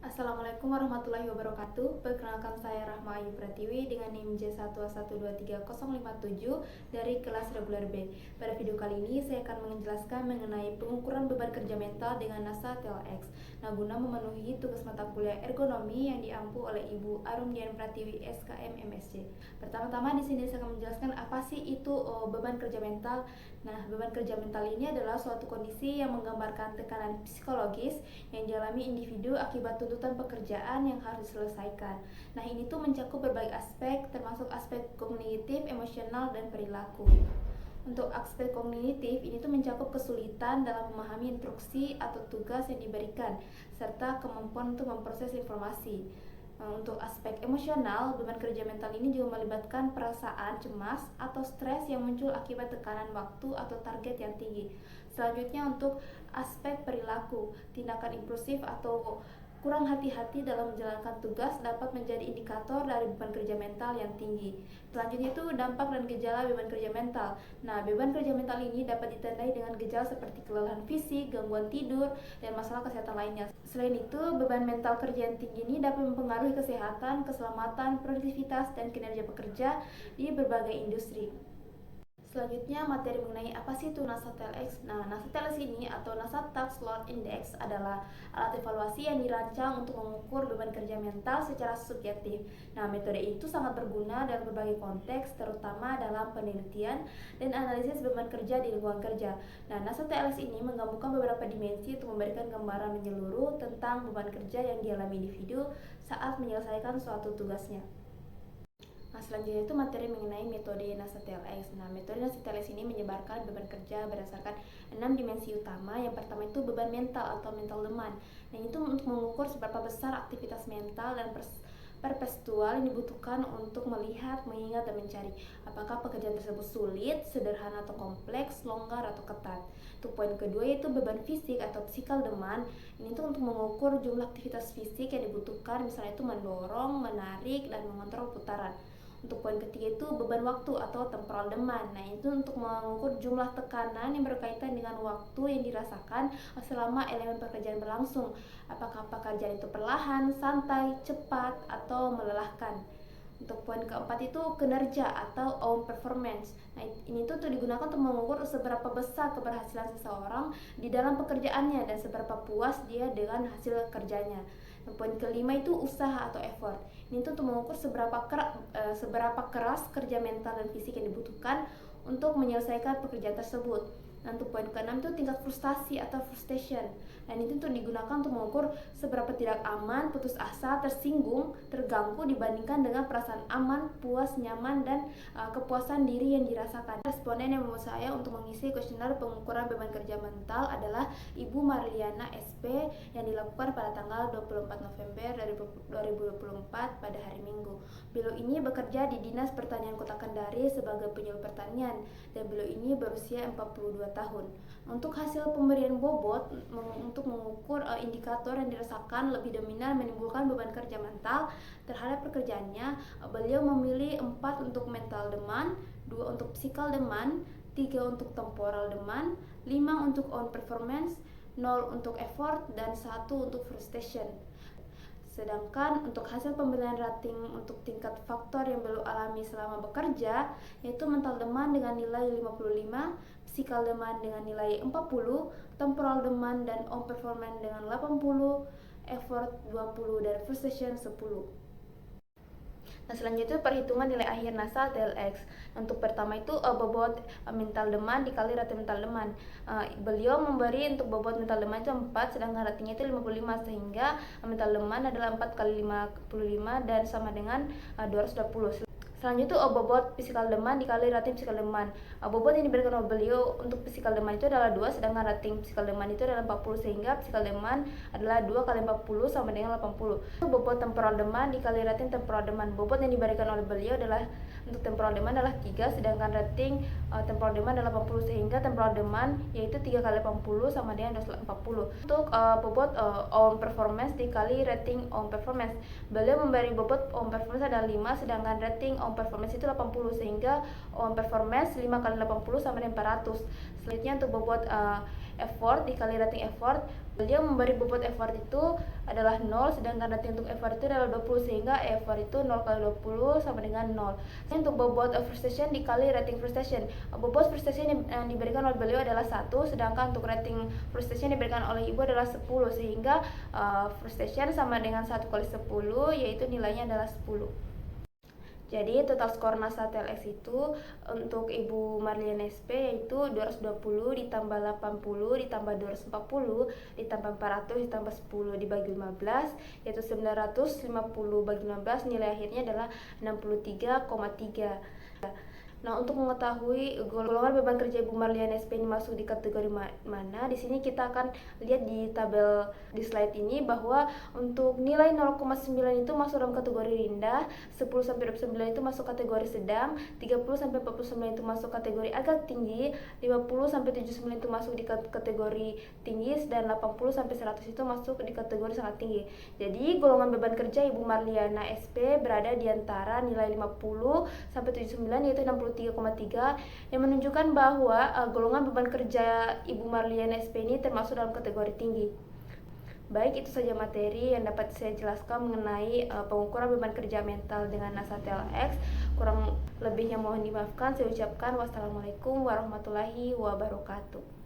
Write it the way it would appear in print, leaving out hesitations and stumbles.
Assalamualaikum warahmatullahi wabarakatuh. Perkenalkan saya Rahma Ayu Pratiwi dengan NIM J1123057 dari kelas reguler B. Pada video kali ini saya akan menjelaskan mengenai pengukuran beban kerja mental dengan NASA TLX. Nah, guna memenuhi tugas mata kuliah ergonomi yang diampu oleh Ibu Arum Dian Pratiwi SKM MSc. Pertama-tama di sini saya akan menjelaskan apa sih itu beban kerja mental. Nah, beban kerja mental ini adalah suatu kondisi yang menggambarkan tekanan psikologis yang dialami individu akibat tuntutan pekerjaan yang harus diselesaikan. Nah, ini tuh mencakup berbagai aspek, termasuk aspek kognitif, emosional, dan perilaku. Untuk aspek kognitif, ini tuh mencakup kesulitan dalam memahami instruksi atau tugas yang diberikan, serta kemampuan untuk memproses informasi. Untuk aspek emosional, beban kerja mental ini juga melibatkan perasaan cemas atau stres yang muncul akibat tekanan waktu atau target yang tinggi. Selanjutnya untuk aspek perilaku, tindakan impulsif atau kurang hati-hati dalam menjalankan tugas dapat menjadi indikator dari beban kerja mental yang tinggi. Selanjutnya itu dampak dan gejala beban kerja mental. Nah, beban kerja mental ini dapat ditandai dengan gejala seperti kelelahan fisik, gangguan tidur, dan masalah kesehatan lainnya. Selain itu, beban mental kerja yang tinggi ini dapat mempengaruhi kesehatan, keselamatan, produktivitas, dan kinerja pekerja di berbagai industri. Selanjutnya materi mengenai apa sih itu NASA TLX. Nah, NASA TLX ini atau NASA Task Load Index adalah alat evaluasi yang dirancang untuk mengukur beban kerja mental secara subjektif. Nah, metode itu sangat berguna dalam berbagai konteks, terutama dalam penelitian dan analisis beban kerja di lingkungan kerja. Nah, NASA TLX ini menggabungkan beberapa dimensi untuk memberikan gambaran menyeluruh tentang beban kerja yang dialami individu saat menyelesaikan suatu tugasnya. Nah, selanjutnya itu materi mengenai metode NASA TLX. Nah, metode NASA TLX ini menyebarkan beban kerja berdasarkan 6 dimensi utama. Yang pertama itu beban mental atau mental demand. Nah, itu untuk mengukur seberapa besar aktivitas mental dan perspektual yang dibutuhkan untuk melihat, mengingat, dan mencari apakah pekerjaan tersebut sulit, sederhana atau kompleks, longgar atau ketat. Untuk poin kedua yaitu beban fisik atau physical demand. Ini tuh untuk mengukur jumlah aktivitas fisik yang dibutuhkan, misalnya itu mendorong, menarik, dan mengontrol putaran. Untuk poin ketiga itu beban waktu atau temporal demand. Nah, itu untuk mengukur jumlah tekanan yang berkaitan dengan waktu yang dirasakan selama elemen pekerjaan berlangsung. Apakah pekerjaan itu perlahan, santai, cepat, atau melelahkan. Untuk poin keempat itu kinerja atau own performance. Nah, ini tuh digunakan untuk mengukur seberapa besar keberhasilan seseorang di dalam pekerjaannya dan seberapa puas dia dengan hasil kerjanya. Dan poin kelima itu usaha atau effort. Ini tuh untuk mengukur seberapa keras kerja mental dan fisik yang dibutuhkan untuk menyelesaikan pekerjaan tersebut. Dan untuk poin keenam itu tingkat frustasi atau frustration. Dan itu tuh digunakan untuk mengukur seberapa tidak aman, putus asa, tersinggung, terganggu dibandingkan dengan perasaan aman, puas, nyaman, dan kepuasan diri yang dirasakan. Responden yang membantu saya untuk mengisi kuesioner pengukuran beban kerja mental adalah Ibu Marliana SP yang dilakukan pada tanggal 24 November 2024 pada hari Minggu. Beliau ini bekerja di Dinas Pertanian Kota Kendari sebagai penyuluh pertanian dan beliau ini berusia 42 tahun. Untuk hasil pemberian bobot untuk mengukur indikator yang dirasakan lebih dominan menimbulkan beban kerja mental terhadap pekerjaannya, beliau memilih 4 untuk mental demand, 2 untuk physical demand, 3 untuk temporal demand, 5 untuk on performance, 0 untuk effort, dan 1 untuk frustration. Sedangkan untuk hasil pemilihan rating untuk tingkat faktor yang beliau alami selama bekerja, yaitu mental demand dengan nilai 55, physical demand dengan nilai 40, temporal demand dan on performance dengan 80, effort 20, dan frustration 10. Nah, selanjutnya perhitungan nilai akhir NASA TLX. Untuk pertama itu bobot mental demand dikali rating mental demand. Beliau memberi untuk bobot mental demand itu 4, sedangkan ratingnya itu 55, sehingga mental demand adalah 4 kali 55 dan sama dengan 220. Selanjutnya itu bobot physical demand dikali rating physical demand. Bobot yang diberikan oleh beliau untuk physical demand itu adalah 2, sedangkan rating physical demand itu adalah 40, sehingga physical demand adalah 2 kali 40 sama dengan 80. Bobot temporal demand dikali rating temporal demand. Bobot yang diberikan oleh beliau adalah untuk temporal demand adalah 3, sedangkan rating temporal demand adalah 80, sehingga temporal demand yaitu 3 kali 80 sama dengan 240. Untuk bobot on performance dikali rating on performance. Beliau memberi bobot on performance adalah 5, sedangkan rating on performance itu 80, sehingga on performance 5 kali 80 sama dengan 400. Selanjutnya untuk bobot effort dikali rating effort. Beliau memberi bobot effort itu adalah 0, sedangkan rating untuk effort itu adalah 20, sehingga effort itu 0 kali 20 sama dengan 0. Untuk bobot frustration dikali rating frustration. Bobot frustration yang diberikan oleh beliau adalah 1, sedangkan untuk rating frustration yang diberikan oleh ibu adalah 10, sehingga frustration sama dengan 1 kali 10, yaitu nilainya adalah 10. Jadi total skor NASA TLX itu untuk Ibu Marliana SP yaitu 220 ditambah 80 ditambah 240 ditambah 400 ditambah 10 dibagi 15, yaitu 950 bagi 15, nilai akhirnya adalah 63,3. Nah, untuk mengetahui golongan beban kerja Ibu Marliana SP ini masuk di kategori mana, di sini kita akan lihat di tabel di slide ini bahwa untuk nilai 0,9 itu masuk dalam kategori rendah, 10 sampai 29 itu masuk kategori sedang, 30 sampai 49 itu masuk kategori agak tinggi, 50 sampai 79 itu masuk di kategori tinggi, dan 80 sampai 100 itu masuk di kategori sangat tinggi. Jadi, golongan beban kerja Ibu Marliana SP berada di antara nilai 50 sampai 79, yaitu 63,3, yang menunjukkan bahwa golongan beban kerja Ibu Marliana SP ini termasuk dalam kategori tinggi. Baik, itu saja materi yang dapat saya jelaskan mengenai pengukuran beban kerja mental dengan NASA TLX. Kurang lebihnya mohon dimaafkan. Saya ucapkan wassalamualaikum warahmatullahi wabarakatuh.